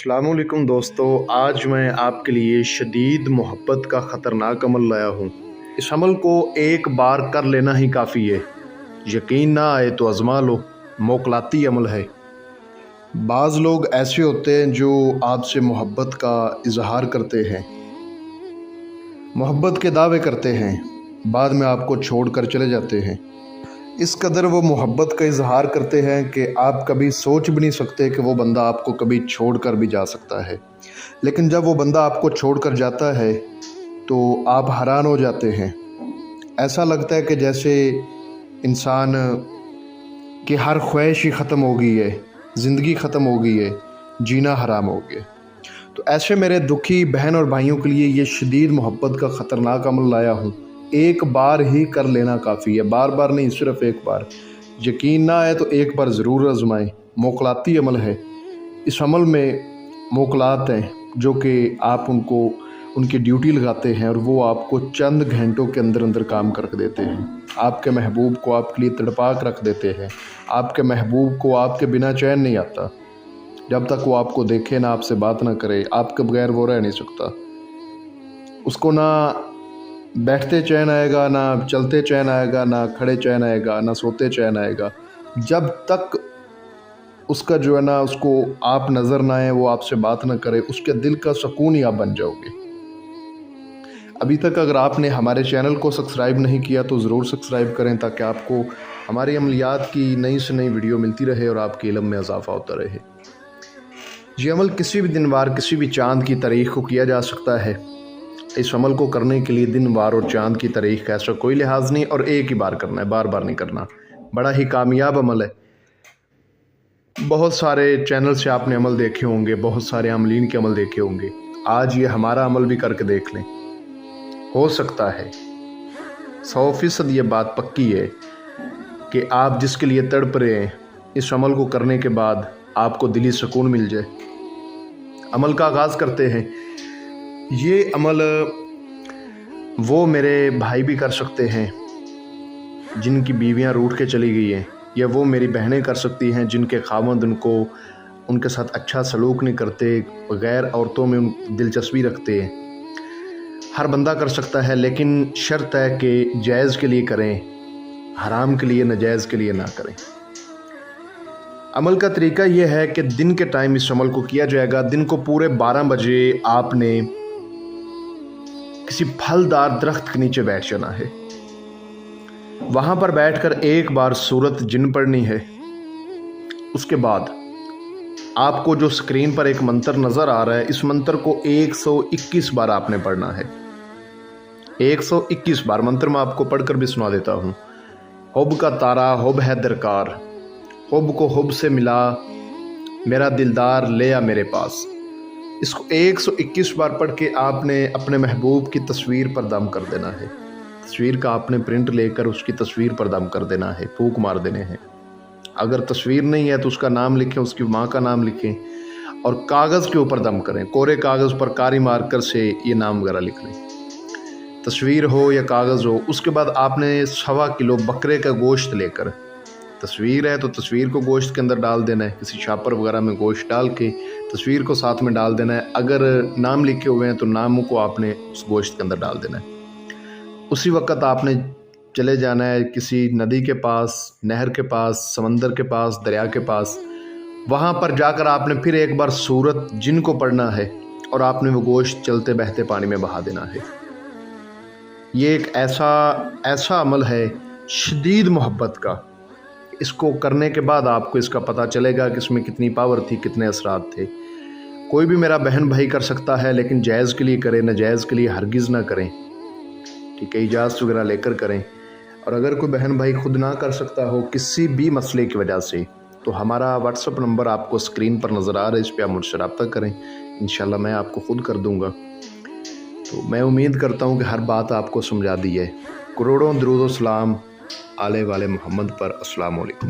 अस्सलाम वालेकुम दोस्तों, आज मैं आपके लिए शदीद मोहब्बत का ख़तरनाक अमल लाया हूँ। इस अमल को एक बार कर लेना ही काफ़ी है। यकीन ना आए तो आज़मा लो, मोकलाती अमल है। बाज़ लोग ऐसे होते हैं जो आपसे मोहब्बत का इजहार करते हैं, मोहब्बत के दावे करते हैं, बाद में आपको छोड़कर चले जाते हैं। इस कदर वो मोहब्बत का इजहार करते हैं कि आप कभी सोच भी नहीं सकते कि वो बंदा आपको कभी छोड़कर भी जा सकता है। लेकिन जब वो बंदा आपको छोड़कर जाता है तो आप हैरान हो जाते हैं। ऐसा लगता है कि जैसे इंसान की हर ख्वाहिश ही ख़त्म हो गई है, ज़िंदगी ख़त्म हो गई है, जीना हराम हो गया। तो ऐसे मेरे दुखी बहन और भाइयों के लिए ये शदीद मोहब्बत का ख़तरनाक अमल लाया हूँ। एक बार ही कर लेना काफ़ी है, बार बार नहीं, सिर्फ एक बार। यकीन ना आए तो एक बार ज़रूर आजमाएं। मोकलाती अमल है। इस अमल में मोकलात हैं जो कि आप उनको उनकी ड्यूटी लगाते हैं और वो आपको चंद घंटों के अंदर अंदर काम करके देते हैं। आपके महबूब को आपके लिए तड़पा के रख देते हैं। आपके महबूब को आपके बिना चैन नहीं आता। जब तक वो आपको देखे ना, आपसे बात ना करे, आपके बगैर वो रह नहीं सकता। उसको ना बैठते चैन आएगा, ना चलते चैन आएगा, ना खड़े चैन आएगा, ना सोते चैन आएगा। जब तक उसका जो है ना, उसको आप नज़र ना आए, वो आपसे बात ना करे, उसके दिल का सुकून ही आप बन जाओगे। अभी तक अगर आपने हमारे चैनल को सब्सक्राइब नहीं किया तो ज़रूर सब्सक्राइब करें, ताकि आपको हमारी अमलियात की नई से नई वीडियो मिलती रहे और आपके इल्म में इजाफ़ा होता रहे। ये अमल किसी भी दिन वार, किसी भी चाँद की तारीख़ को किया जा सकता है। इस अमल को करने के लिए दिन वार और चाँद की तारीख़ का ऐसा कोई लिहाज नहीं, और एक ही बार करना है, बार बार नहीं करना। बड़ा ही कामयाब अमल है। बहुत सारे चैनल से आपने अमल देखे होंगे, बहुत सारे अमलीन के अमल देखे होंगे। आज ये हमारा अमल भी करके देख लें, हो सकता है 100% ये बात पक्की है कि आप जिसके लिए तड़प रहे हैं, इस अमल को करने के बाद आपको दिली सुकून मिल जाए। अमल का आगाज़ करते हैं। ये अमल वो मेरे भाई भी कर सकते हैं जिनकी बीवियां रूठ के चली गई हैं, या वो मेरी बहनें कर सकती हैं जिनके खामद उनके साथ अच्छा सलूक नहीं करते, गैर औरतों में दिलचस्पी रखते हैं। हर बंदा कर सकता है, लेकिन शर्त है कि जायज़ के लिए करें, हराम के लिए, नाजायज़ के लिए ना करें। अमल का तरीका यह है कि दिन के टाइम इस अमल को किया जाएगा। दिन को पूरे 12 बजे आपने किसी फलदार दरख्त के नीचे बैठ जाना है। वहां पर बैठकर एक बार सूरत जिन पढ़नी है। उसके बाद आपको जो स्क्रीन पर एक मंत्र नजर आ रहा है, इस मंत्र को 121 बार आपने पढ़ना है। 121 बार। मंत्र मैं आपको पढ़कर भी सुना देता हूँ। हुब का तारा हुब है दरकार, हुब को हुब से मिला, मेरा दिलदार ले आ मेरे पास। इसको 121 बार पढ़ के आपने अपने महबूब की तस्वीर पर दम कर देना है। तस्वीर का आपने प्रिंट लेकर उसकी तस्वीर पर दम कर देना है, फूंक मार देने हैं। अगर तस्वीर नहीं है तो उसका नाम लिखें, उसकी माँ का नाम लिखें और कागज़ के ऊपर दम करें। कोरे कागज़ पर कारी मार्कर से ये नाम वगैरह लिख लें, तस्वीर हो या कागज़ हो। उसके बाद आपने 1.25 किलो बकरे का गोश्त लेकर, तस्वीर है तो तस्वीर को गोश्त के अंदर डाल देना है, किसी छापर वगैरह में गोश्त डाल के तस्वीर को साथ में डाल देना है। अगर नाम लिखे हुए हैं तो नामों को आपने उस गोश्त के अंदर डाल देना है। उसी वक्त आपने चले जाना है किसी नदी के पास, नहर के पास, समंदर के पास, दरिया के पास। वहाँ पर जाकर आपने फिर एक बार सूरत जिन को पढ़ना है और आपने वो गोश्त चलते बहते पानी में बहा देना है। ये एक ऐसा अमल है शदीद मोहब्बत का। इसको करने के बाद आपको इसका पता चलेगा कि इसमें कितनी पावर थी, कितने असरात थे। कोई भी मेरा बहन भाई कर सकता है, लेकिन जायज़ के लिए करें, नाजायज़ के लिए हरगिज़ ना करें। ठीक है, इजाज़त वगैरह लेकर करें। और अगर कोई बहन भाई खुद ना कर सकता हो किसी भी मसले की वजह से, तो हमारा व्हाट्सअप नंबर आपको स्क्रीन पर नज़र आ रहा है, इस पर आप मुझसे रब्ता करें। इंशाल्लाह मैं आपको ख़ुद कर दूँगा। तो मैं उम्मीद करता हूँ कि हर बात आपको समझा दी है। करोड़ों दरूद व सलाम आले वाले मोहम्मद पर। अस्सलाम वालेकुम।